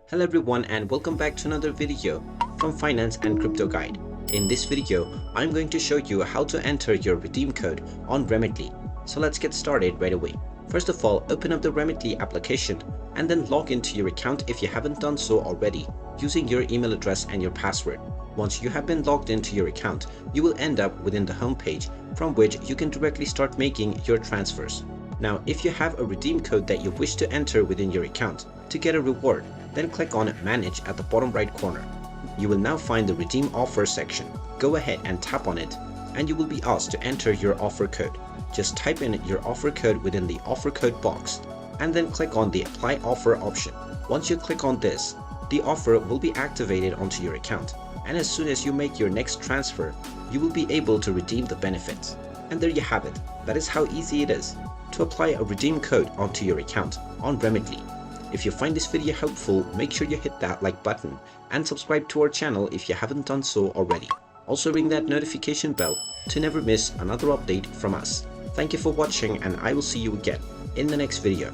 Hello everyone and welcome back to another video from Finance and Crypto Guide. In this video, I'm going to show you how to enter your redeem code on Remitly. So let's get started right away. First of all, open up the Remitly application and then log into your account if you haven't done so already using your email address and your password. Once you have been logged into your account, you will end up within the home page from which you can directly start making your transfers. Now, if you have a redeem code that you wish to enter within your account to get a reward, then click on Manage at the bottom right corner. You will now find the Redeem Offer section. Go ahead and tap on it, and you will be asked to enter your offer code. Just type in your offer code within the offer code box, and then click on the Apply Offer option. Once you click on this, the offer will be activated onto your account, and as soon as you make your next transfer, you will be able to redeem the benefits. And there you have it. That is how easy it is to apply a redeem code onto your account on Remitly. If you find this video helpful, make sure you hit that like button and subscribe to our channel if you haven't done so already. Also ring that notification bell to never miss another update from us. Thank you for watching, and I will see you again in the next video.